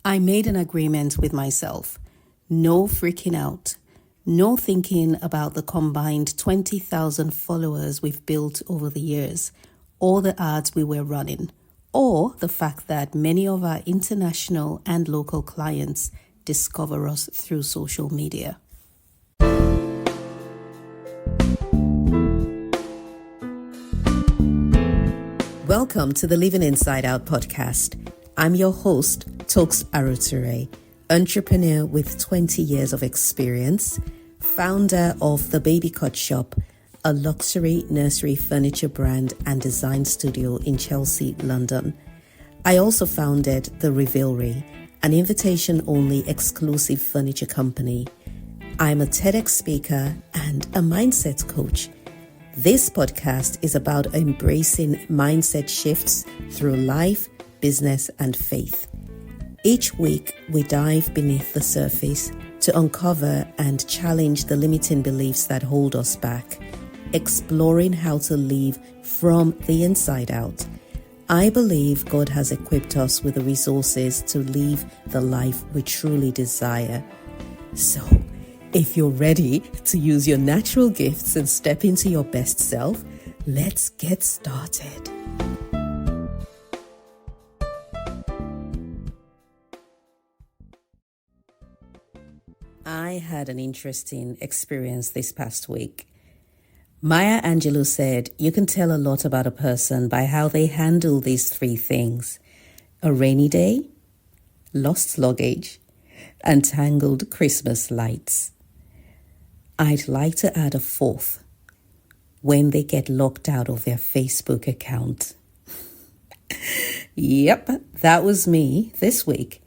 I made an agreement with myself. No freaking out. No thinking about the combined 20,000 followers we've built over the years, or the ads we were running, or the fact that many of our international and local clients discover us through social media. Welcome to the Living Inside Out podcast. I'm your host, Toks Aruture, entrepreneur with 20 years of experience, founder of The Baby Cut Shop, a luxury nursery furniture brand and design studio in Chelsea, London. I also founded The Revealery, an invitation-only exclusive furniture company. I'm a TEDx speaker and a mindset coach. This podcast is about embracing mindset shifts through life, business, and faith. Each week, we dive beneath the surface to uncover and challenge the limiting beliefs that hold us back, exploring how to live from the inside out. I believe God has equipped us with the resources to live the life we truly desire. So, if you're ready to use your natural gifts and step into your best self, let's get started. I had an interesting experience this past week. Maya Angelou said, you can tell a lot about a person by how they handle these three things: a rainy day, lost luggage, and tangled Christmas lights. I'd like to add a fourth: when they get locked out of their Facebook account. Yep, that was me this week.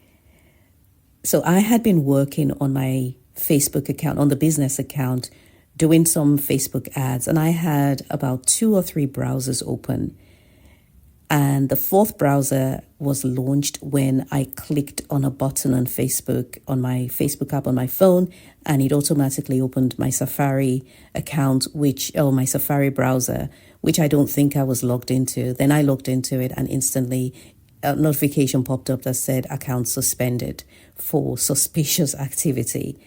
So I had been working on my Facebook account, on the business account, doing some Facebook ads, and I had about 2 or 3 browsers open. And the fourth browser was launched when I clicked on a button on Facebook, on my Facebook app on my phone, and it automatically opened my Safari account, my Safari browser, which I don't think I was logged into. Then I logged into it and instantly a notification popped up that said account suspended for suspicious activity.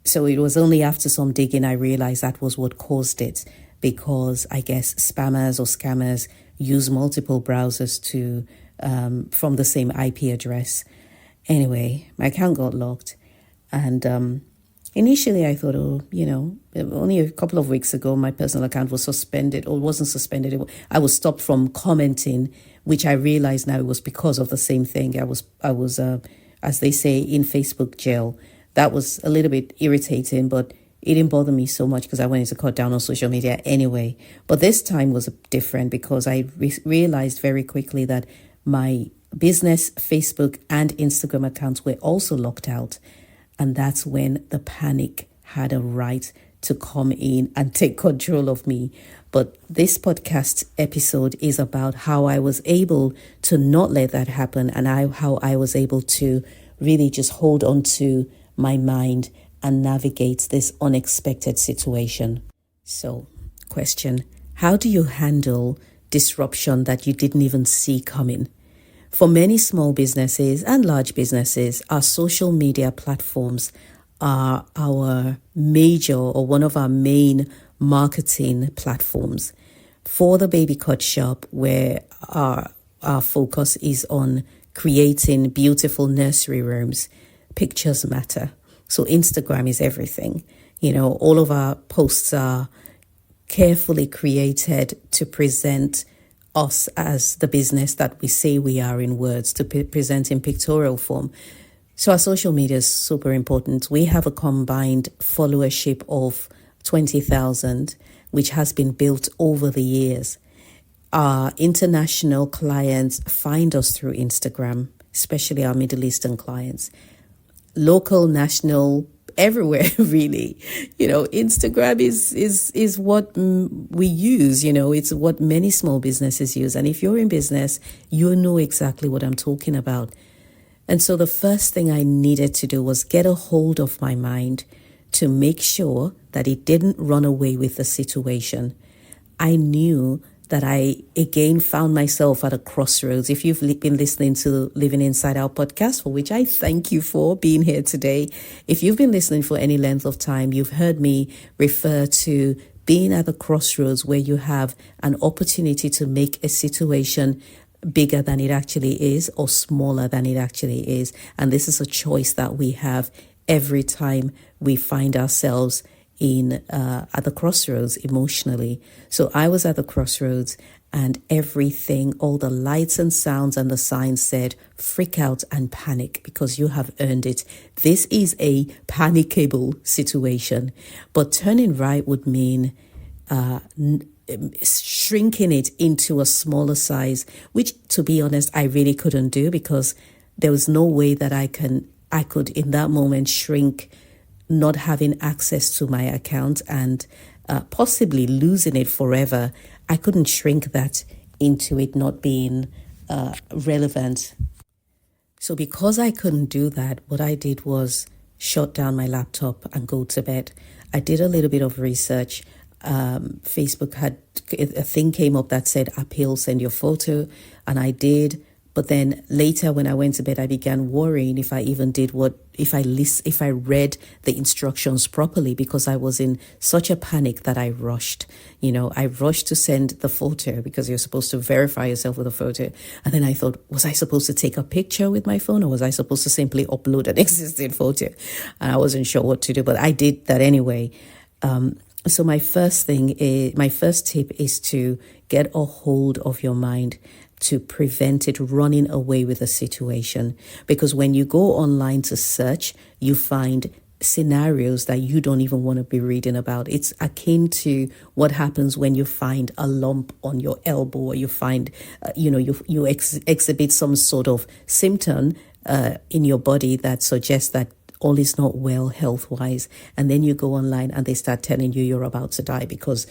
So it was only after some digging I realized that was what caused it, because I guess spammers or scammers use multiple browsers to from the same IP address. Anyway, my account got locked, and initially I thought, only a couple of weeks ago my personal account was suspended, or wasn't suspended. I was stopped from commenting, which I realized now it was because of the same thing. I was as they say, in Facebook jail. That was a little bit irritating, but it didn't bother me so much because I wanted to cut down on social media anyway. But this time was different because I realized very quickly that my business Facebook and Instagram accounts were also locked out. And that's when the panic had a right to come in and take control of me. But this podcast episode is about how I was able to not let that happen, and how I was able to really just hold on to my mind and navigate this unexpected situation. So, question: how do you handle disruption that you didn't even see coming? For many small businesses and large businesses, our social media platforms are our major, or one of our main marketing platforms. For the Baby Cut Shop, where our focus is on creating beautiful nursery rooms, pictures matter. So Instagram is everything. All of our posts are carefully created to present us as the business that we say we are in words, to present in pictorial form. So our social media is super important. We have a combined followership of 20,000, which has been built over the years. Our international clients find us through Instagram, especially our Middle Eastern clients. Local, national, everywhere, really. Instagram is what we use. It's what many small businesses use. And if you're in business, you know exactly what I'm talking about. And so the first thing I needed to do was get a hold of my mind to make sure that it didn't run away with the situation. I knew that I again found myself at a crossroads. If you've been listening to Living Inside Out podcast, for which I thank you for being here today, if you've been listening for any length of time, you've heard me refer to being at the crossroads where you have an opportunity to make a situation bigger than it actually is or smaller than it actually is. And this is a choice that we have every time we find ourselves in at the crossroads emotionally. So I was at the crossroads, and everything, all the lights and sounds and the signs said, freak out and panic because you have earned it. This is a panicable situation. But turning right would mean shrinking it into a smaller size, which, to be honest, I really couldn't do, because there was no way that I could in that moment shrink not having access to my account and possibly losing it forever. I couldn't shrink that into it not being relevant. So because I couldn't do that, what I did was shut down my laptop and go to bed. I did a little bit of research. Facebook had a thing came up that said appeal, send your photo, and I did. But then later when I went to bed, I began worrying if I even did if I read the instructions properly, because I was in such a panic that I rushed. I rushed to send the photo because you're supposed to verify yourself with a photo. And then I thought, was I supposed to take a picture with my phone, or was I supposed to simply upload an existing photo? And I wasn't sure what to do, but I did that anyway. So my first tip is to get a hold of your mind, to prevent it running away with a situation. Because when you go online to search, you find scenarios that you don't even want to be reading about. It's akin to what happens when you find a lump on your elbow, or you find, you exhibit some sort of symptom in your body that suggests that all is not well health-wise. And then you go online and they start telling you you're about to die, because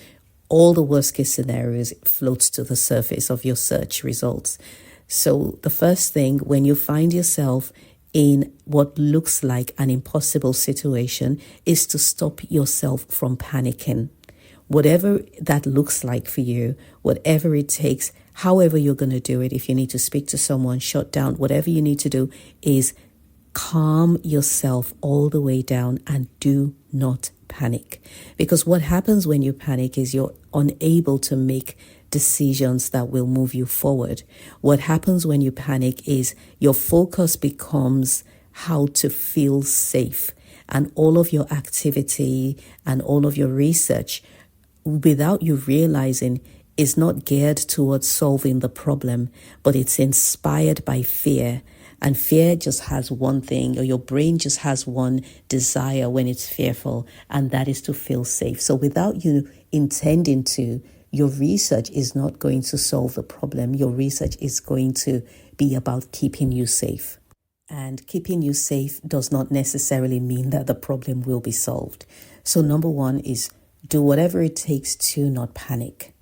all the worst case scenarios floats to the surface of your search results. So the first thing, when you find yourself in what looks like an impossible situation, is to stop yourself from panicking. Whatever that looks like for you, whatever it takes, however you're going to do it, if you need to speak to someone, shut down, whatever you need to do is calm yourself all the way down and do not panic. Because what happens when you panic is you're unable to make decisions that will move you forward. What happens when you panic is your focus becomes how to feel safe, and all of your activity and all of your research, without you realizing, is not geared towards solving the problem, but it's inspired by fear. And fear just has one thing, or your brain just has one desire when it's fearful, and that is to feel safe. So without you intending to, your research is not going to solve the problem. Your research is going to be about keeping you safe. And keeping you safe does not necessarily mean that the problem will be solved. So number one is do whatever it takes to not panic.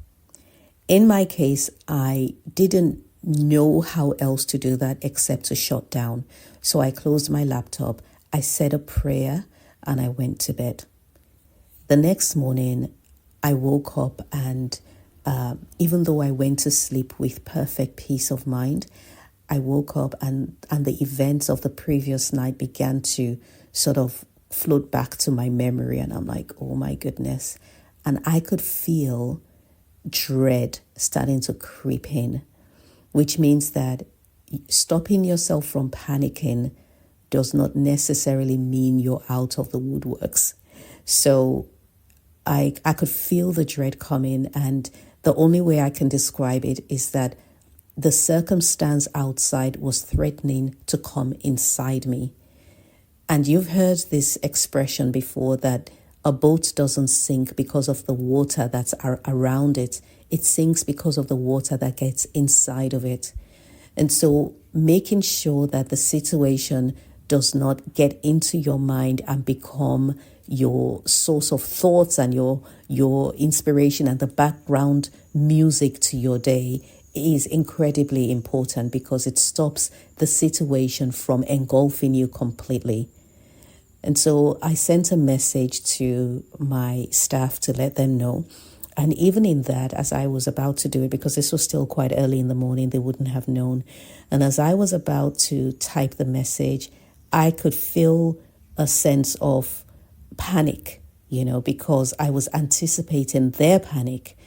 In my case, I didn't know how else to do that except to shut down. So I closed my laptop, I said a prayer, and I went to bed. The next morning, I woke up, and even though I went to sleep with perfect peace of mind, I woke up and the events of the previous night began to sort of float back to my memory, and I'm like, oh my goodness. And I could feel dread starting to creep in, which means that stopping yourself from panicking does not necessarily mean you're out of the woodworks. So I could feel the dread coming, and the only way I can describe it is that the circumstance outside was threatening to come inside me. And you've heard this expression before, that a boat doesn't sink because of the water that's around it. It sinks because of the water that gets inside of it. And so making sure that the situation does not get into your mind and become your source of thoughts and your inspiration and the background music to your day is incredibly important, because it stops the situation from engulfing you completely. And so I sent a message to my staff to let them know. And even in that, as I was about to do it, because this was still quite early in the morning, they wouldn't have known. And as I was about to type the message, I could feel a sense of panic, because I was anticipating their panic.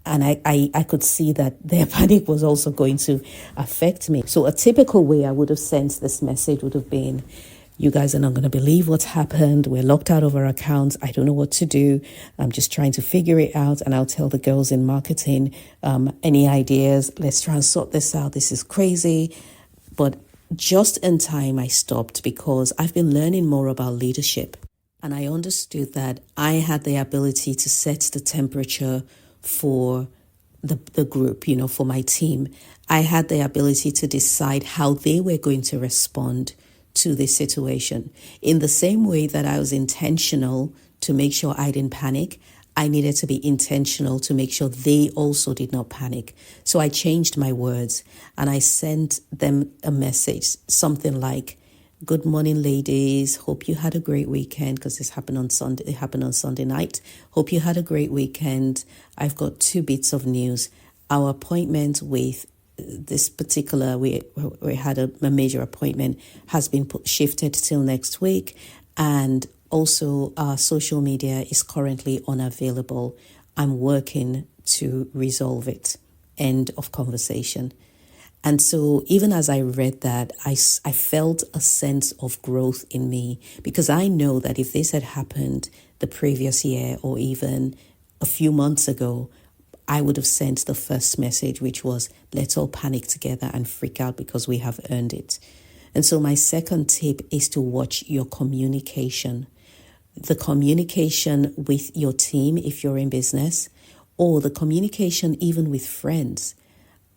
And I could see that their panic was also going to affect me. So a typical way I would have sent this message would have been, you guys are not going to believe what's happened. We're locked out of our accounts. I don't know what to do. I'm just trying to figure it out. And I'll tell the girls in marketing, any ideas? Let's try and sort this out. This is crazy. But just in time, I stopped because I've been learning more about leadership. And I understood that I had the ability to set the temperature for the group, for my team. I had the ability to decide how they were going to respond to this situation. In the same way that I was intentional to make sure I didn't panic, I needed to be intentional to make sure they also did not panic. So I changed my words and I sent them a message, something like, "Good morning, ladies. Hope you had a great weekend," because this happened on Sunday. It happened on Sunday night. "Hope you had a great weekend. I've got 2 bits of news. Our appointment with this particular, we had a major appointment, has been shifted till next week, and also our social media is currently unavailable. I'm working to resolve it." End of conversation. And so even as I read that, I felt a sense of growth in me, because I know that if this had happened the previous year or even a few months ago, I would have sent the first message, which was, let's all panic together and freak out because we have earned it. And so my second tip is to watch your communication. The communication with your team if you're in business, or the communication even with friends.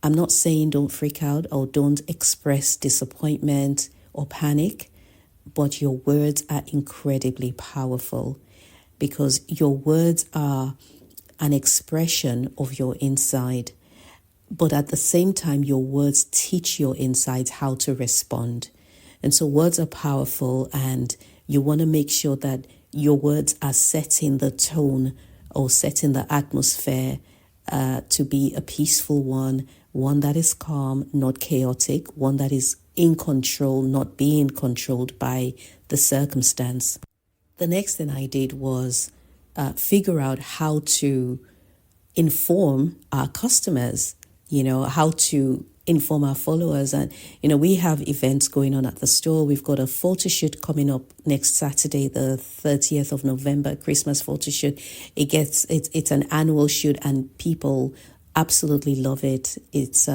I'm not saying don't freak out or don't express disappointment or panic, but your words are incredibly powerful, because your words are an expression of your inside. But at the same time, your words teach your insides how to respond. And so words are powerful, and you want to make sure that your words are setting the tone or setting the atmosphere to be a peaceful one that is calm, not chaotic, one that is in control, not being controlled by the circumstance. The next thing I did was figure out how to inform our customers, how to inform our followers. And, we have events going on at the store. We've got a photo shoot coming up next Saturday, the 30th of November, Christmas photo shoot. It's an annual shoot and people absolutely love it. It's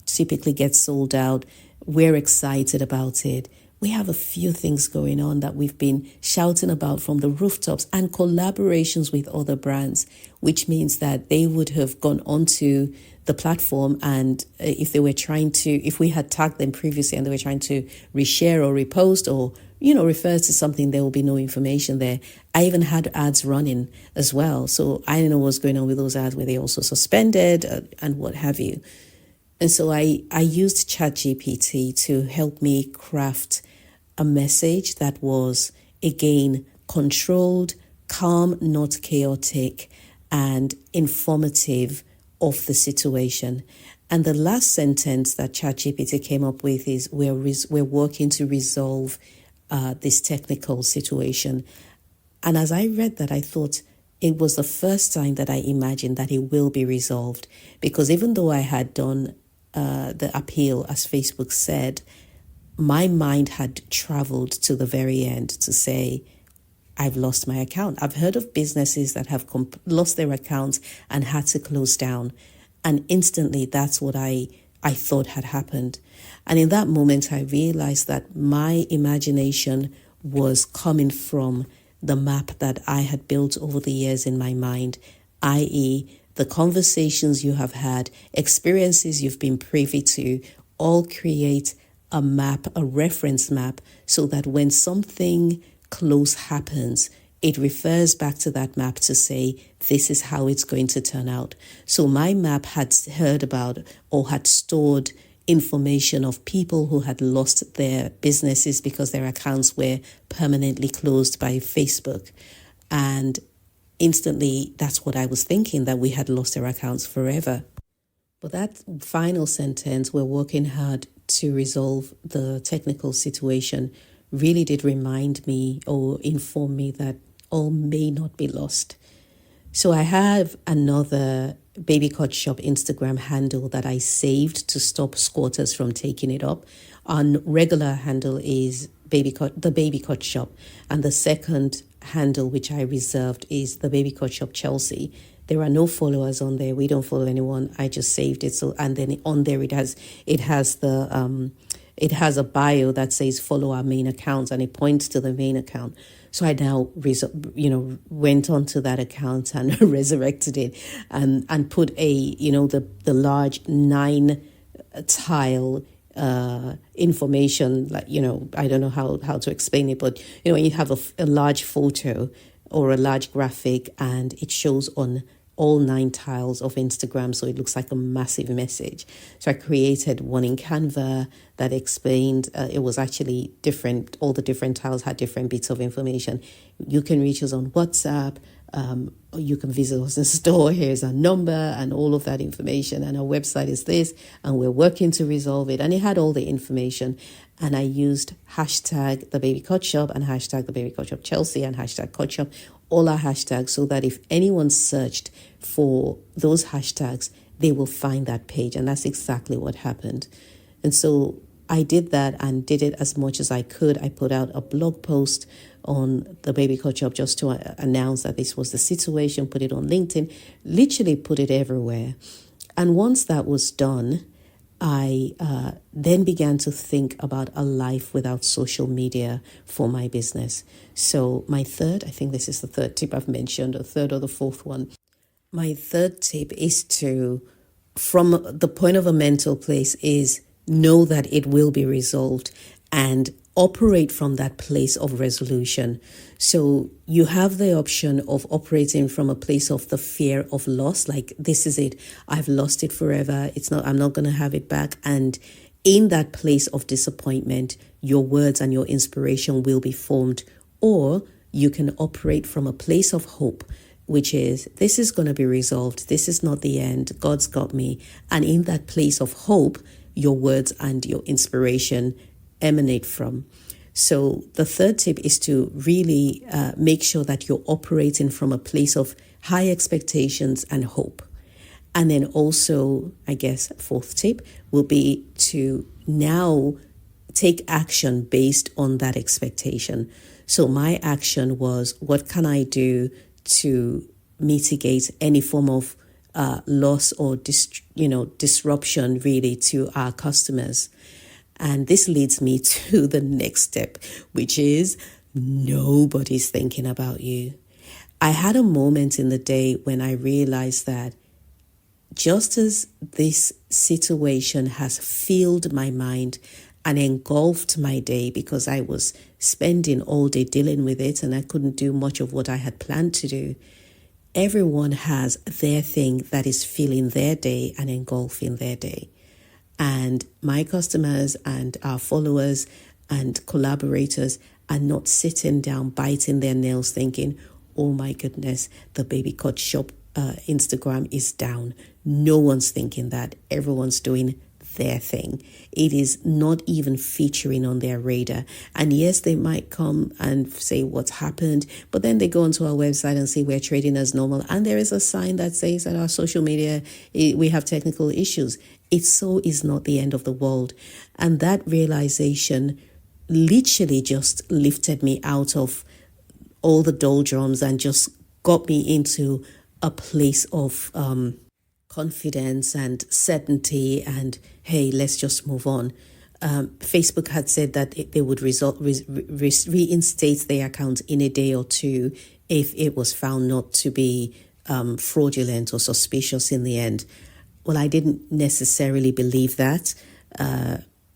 typically gets sold out. We're excited about it. We have a few things going on that we've been shouting about from the rooftops, and collaborations with other brands, which means that they would have gone onto the platform, and if we had tagged them previously and they were trying to reshare or repost or refer to something, there will be no information there. I even had ads running as well, so I don't know what's going on with those ads. Were they also suspended and what have you? And so I used ChatGPT to help me craft a message that was, again, controlled, calm, not chaotic, and informative of the situation. And the last sentence that ChatGPT came up with is, we're working to resolve this technical situation. And as I read that, I thought it was the first time that I imagined that it will be resolved, because even though I had done the appeal, as Facebook said, my mind had traveled to the very end to say, I've lost my account. I've heard of businesses that have lost their accounts and had to close down. And instantly, that's what I thought had happened. And in that moment, I realized that my imagination was coming from the map that I had built over the years in my mind, i.e., the conversations you have had, experiences you've been privy to, all create a map, a reference map, so that when something close happens, it refers back to that map to say, this is how it's going to turn out. So my map had heard about or had stored information of people who had lost their businesses because their accounts were permanently closed by Facebook. And instantly, that's what I was thinking, that we had lost our accounts forever. But that final sentence, we're working hard to resolve the technical situation, really did remind me or inform me that all may not be lost. So I have another Baby Cut Shop Instagram handle that I saved to stop squatters from taking it up. Our regular handle is the Baby Cut Shop, and the second handle which I reserved is the Baby Cut Shop Chelsea. There are no followers on there. We don't follow anyone. I just saved it. So, and then on there it has a bio that says follow our main accounts, and it points to the main account. So I now, went onto that account and resurrected it, and put the large 9 tile information, like, I don't know how to explain it, but when you have a large photo or a large graphic and it shows on all 9 tiles of Instagram, so it looks like a massive message. So I created one in Canva that explained, it was actually different. All the different tiles had different bits of information. You can reach us on WhatsApp, or you can visit us in store. Here's our number and all of that information. And our website is this, and we're working to resolve it. And it had all the information. And I used hashtag the Baby Cut Shop and hashtag the Baby Cut Shop Chelsea and hashtag Cut Shop, all our hashtags, so that if anyone searched for those hashtags, they will find that page. And that's exactly what happened. And so I did that and did it as much as I could. I put out a blog post on the Baby Cut Shop just to announce that this was the situation, put it on LinkedIn, literally put it everywhere. And once that was done, I then began to think about a life without social media for my business. So I think this is the third tip I've mentioned, the third or the fourth one. My third tip is to, from the point of a mental place, is know that it will be resolved and operate from that place of resolution. So you have the option of operating from a place of the fear of loss, like, this is it, I've lost it forever, I'm not going to have it back. And in that place of disappointment, your words and your inspiration will be formed. Or you can operate from a place of hope, which is, this is going to be resolved, this is not the end, God's got me. And in that place of hope, your words and your inspiration emanate from. So the third tip is to really make sure that you're operating from a place of high expectations and hope. And then also, I guess, fourth tip will be to now take action based on that expectation. So my action was, what can I do to mitigate any form of loss or disruption really to our customers? And this leads me to the next step, which is, nobody's thinking about you. I had a moment in the day when I realized that just as this situation has filled my mind and engulfed my day, because I was spending all day dealing with it and I couldn't do much of what I had planned to do, everyone has their thing that is filling their day and engulfing their day. And my customers and our followers and collaborators are not sitting down, biting their nails, thinking, oh my goodness, the Baby Cut Shop Instagram is down. No one's thinking that. Everyone's doing their thing. It is not even featuring on their radar. And yes, they might come and say what's happened, but then they go onto our website and say we're trading as normal. And there is a sign that says that our social media, we have technical issues. It so is not the end of the world. And that realization literally just lifted me out of all the doldrums and just got me into a place of confidence and certainty and, hey, let's just move on. Facebook had said that they would reinstate their account in a day or two if it was found not to be fraudulent or suspicious in the end. Well, I didn't necessarily believe that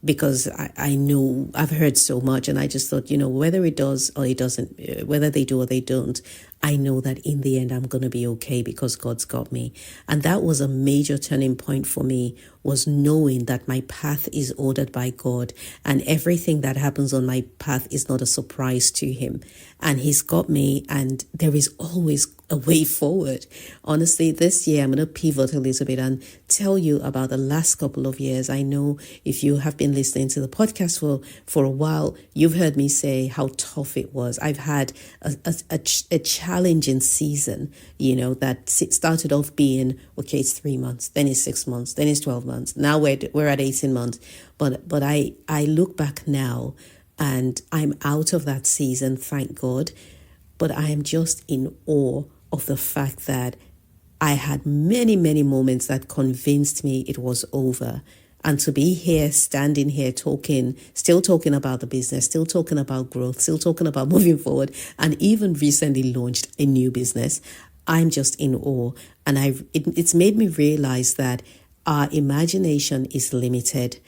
because I know I've heard so much, and I just thought, whether it does or it doesn't, whether they do or they don't, I know that in the end I'm going to be okay because God's got me. And that was a major turning point for me, was knowing that my path is ordered by God and everything that happens on my path is not a surprise to him. And he's got me, and there is always a way forward. Honestly, this year I'm going to pivot a little bit and tell you about the last couple of years. I know if you have been listening to the podcast for a while, you've heard me say how tough it was. I've had a challenging season, that started off being, okay, it's 3 months, then it's 6 months, then it's 12 months. Now we're at 18 months. But I look back now and I'm out of that season, thank God. But I am just in awe of the fact that I had many, many moments that convinced me it was over. And to be here, standing here, still talking about the business, still talking about growth, still talking about moving forward, and even recently launched a new business, I'm just in awe. And it's made me realize that our imagination is limited.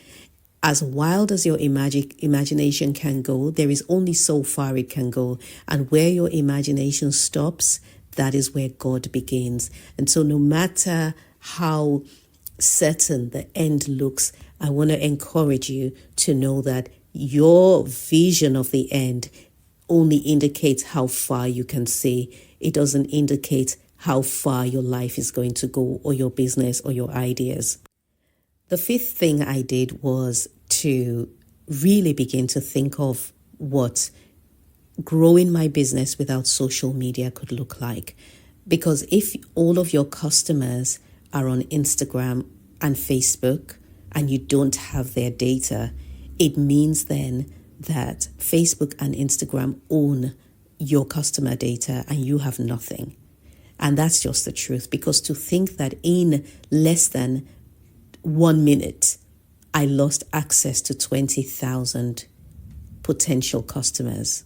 As wild as your imagination can go, there is only so far it can go. And where your imagination stops, that is where God begins. And so no matter how certain the end looks, I want to encourage you to know that your vision of the end only indicates how far you can see. It doesn't indicate how far your life is going to go, or your business, or your ideas. The fifth thing I did was to really begin to think of what growing my business without social media could look like. Because if all of your customers are on Instagram and Facebook and you don't have their data, it means then that Facebook and Instagram own your customer data and you have nothing. And that's just the truth, because to think that in less than 1 minute, I lost access to 20,000 potential customers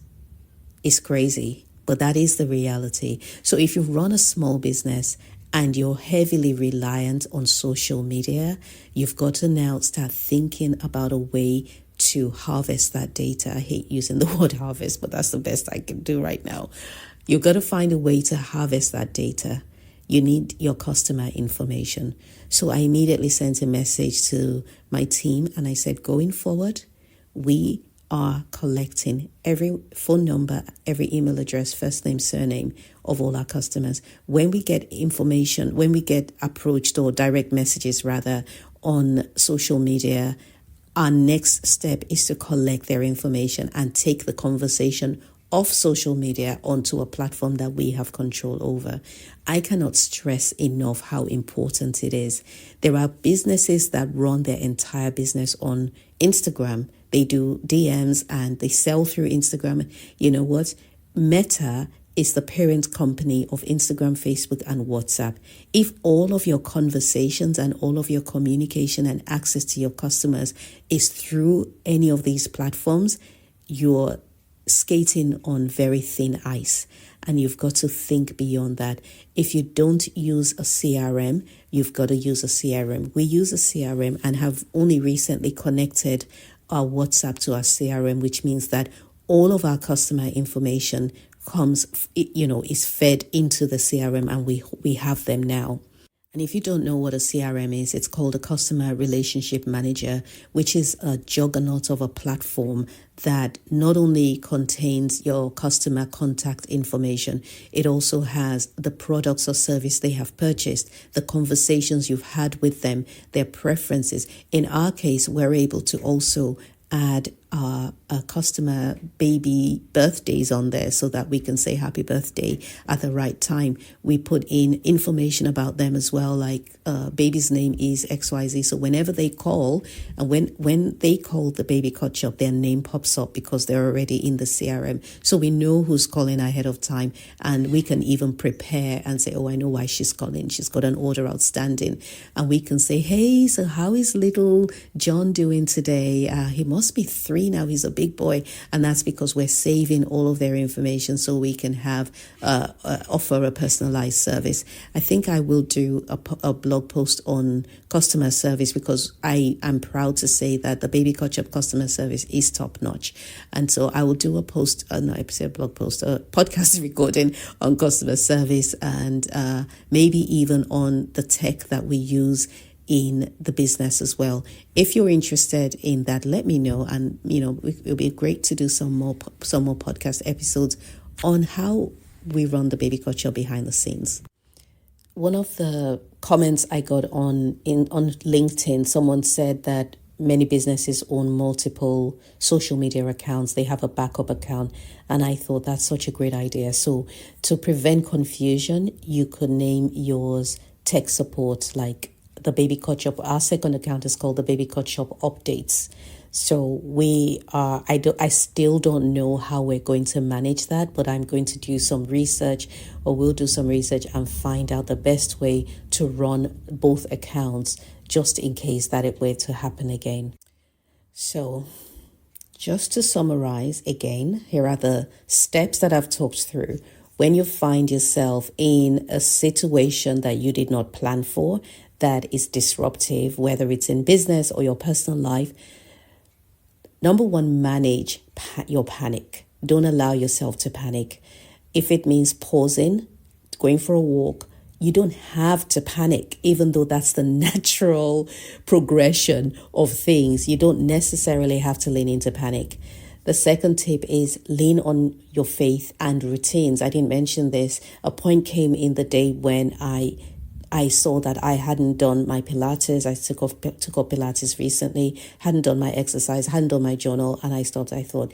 is crazy, but that is the reality. So if you run a small business and you're heavily reliant on social media, you've got to now start thinking about a way to harvest that data. I hate using the word harvest, but that's the best I can do right now. You've got to find a way to harvest that data. You need your customer information. So I immediately sent a message to my team and I said, going forward, we are collecting every phone number, every email address, first name, surname of all our customers. When we get information, when we get approached, or direct messages rather, on social media, our next step is to collect their information and take the conversation off social media onto a platform that we have control over. I cannot stress enough how important it is. There are businesses that run their entire business on Instagram. They do DMs and they sell through Instagram. You know what? Meta is the parent company of Instagram, Facebook, and WhatsApp. If all of your conversations and all of your communication and access to your customers is through any of these platforms, you're skating on very thin ice, and you've got to think beyond that. If you don't use a CRM, you've got to use a CRM. We use a CRM and have only recently connected our WhatsApp to our CRM, which means that all of our customer information is fed into the CRM, and we have them now. And if you don't know what a CRM is, it's called a Customer Relationship Manager, which is a juggernaut of a platform that not only contains your customer contact information, it also has the products or service they have purchased, the conversations you've had with them, their preferences. In our case, we're able to also add a customer baby birthdays on there so that we can say happy birthday at the right time. We put in information about them as well, like baby's name is XYZ. So whenever they call, and when they call the baby cut shop, their name pops up because they're already in the CRM. So we know who's calling ahead of time, and we can even prepare and say, oh, I know why she's calling. She's got an order outstanding. And we can say, hey, so how is little John doing today? He must be 3 now. He's a big boy. And that's because we're saving all of their information so we can have offer a personalized service. I think I will do a blog post on customer service, because I am proud to say that the Baby Ketchup customer service is top notch. And so I will do a post, a podcast recording on customer service, and maybe even on the tech that we use in the business as well. If you're interested in that, let me know, and it'll be great to do some more podcast episodes on how we run the baby culture behind the scenes. One of the comments I got on LinkedIn, someone said that many businesses own multiple social media accounts. They have a backup account. And I thought that's such a great idea. So to prevent confusion, you could name yours tech support, like the Baby Cut Shop. Our second account is called the Baby Cut Shop Updates. So I still don't know how we're going to manage that, but I'm going to do some research, or we'll do some research and find out the best way to run both accounts, just in case that it were to happen again. So just to summarize again, here are the steps that I've talked through. When you find yourself in a situation that you did not plan for, that is disruptive, whether it's in business or your personal life, number one, manage your panic. Don't allow yourself to panic. If it means pausing, going for a walk, you don't have to panic, even though that's the natural progression of things. You don't necessarily have to lean into panic. The second tip is lean on your faith and routines. I didn't mention this. A point came in the day when I saw that I hadn't done my Pilates. I took up Pilates recently, hadn't done my exercise, hadn't done my journal. And I thought,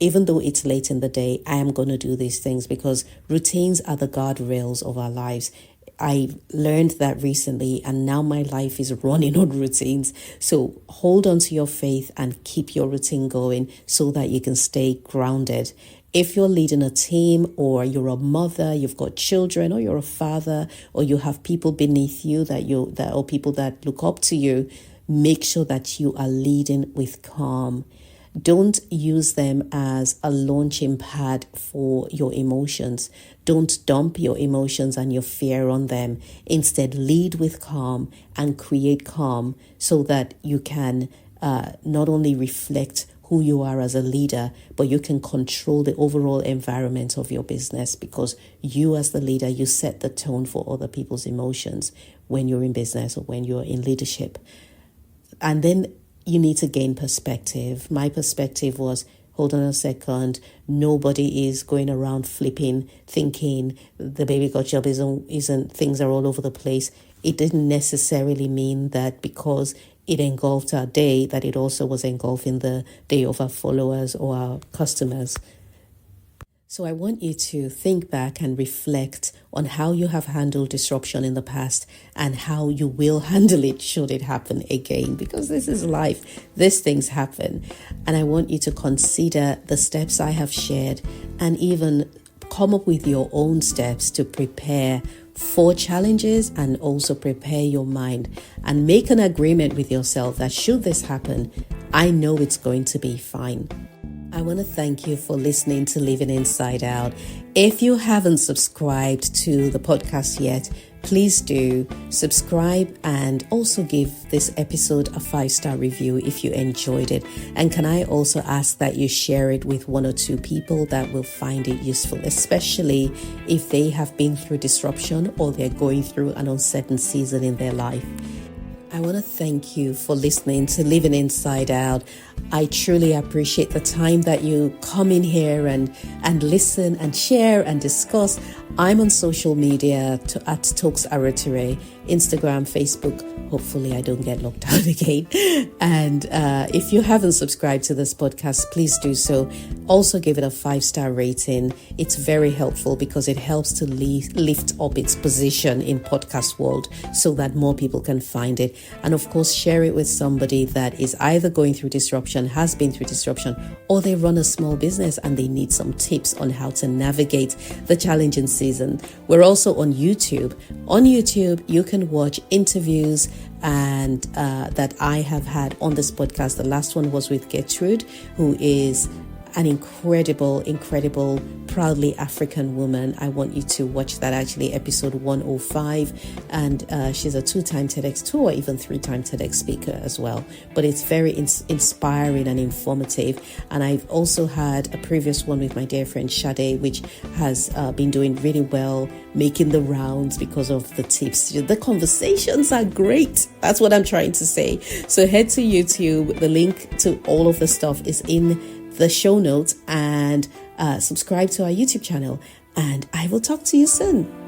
even though it's late in the day, I am going to do these things, because routines are the guardrails of our lives. I learned that recently, and now my life is running on routines. So hold on to your faith and keep your routine going so that you can stay grounded. If you're leading a team, or you're a mother, you've got children, or you're a father, or you have people beneath you or people that look up to you, make sure that you are leading with calm. Don't use them as a launching pad for your emotions. Don't dump your emotions and your fear on them. Instead, lead with calm and create calm so that you can not only reflect who you are as a leader, but you can control the overall environment of your business, because you as the leader, you set the tone for other people's emotions when you're in business or when you're in leadership. And then you need to gain perspective. My perspective was, hold on a second, nobody is going around flipping, thinking the baby got job isn't things are all over the place. It didn't necessarily mean that because it engulfed our day, that it also was engulfing the day of our followers or our customers. So I want you to think back and reflect on how you have handled disruption in the past and how you will handle it should it happen again, because this is life. These things happen. And I want you to consider the steps I have shared and even come up with your own steps to prepare for challenges, and also prepare your mind and make an agreement with yourself that should this happen, I know it's going to be fine. I want to thank you for listening to Living Inside Out. If you haven't subscribed to the podcast yet, please do subscribe and also give this episode a 5-star review if you enjoyed it. And can I also ask that you share it with 1 or 2 people that will find it useful, especially if they have been through disruption or they're going through an uncertain season in their life. I want to thank you for listening to Living Inside Out. I truly appreciate the time that you come in here and listen and share and discuss. I'm on social media at Talks Arature, Instagram, Facebook. Hopefully I don't get locked out again. And if you haven't subscribed to this podcast, please do so. Also give it a 5-star rating. It's very helpful because it helps to lift up its position in podcast world so that more people can find it. And of course, share it with somebody that is either going through disruption, has been through disruption, or they run a small business and they need some tips on how to navigate the challenging season. We're also on YouTube. On YouTube, you can watch interviews and that I have had on this podcast. The last one was with Gertrude, who is an incredible, proudly African woman. I want you to watch that, actually, episode 105. And she's a 2-time TEDx or even 3-time TEDx speaker as well. But it's very inspiring and informative. And I've also had a previous one with my dear friend Sade, which has been doing really well, making the rounds because of the tips. The conversations are great. That's what I'm trying to say. So head to YouTube. The link to all of the stuff is in the show notes, and subscribe to our YouTube channel. and I will talk to you soon.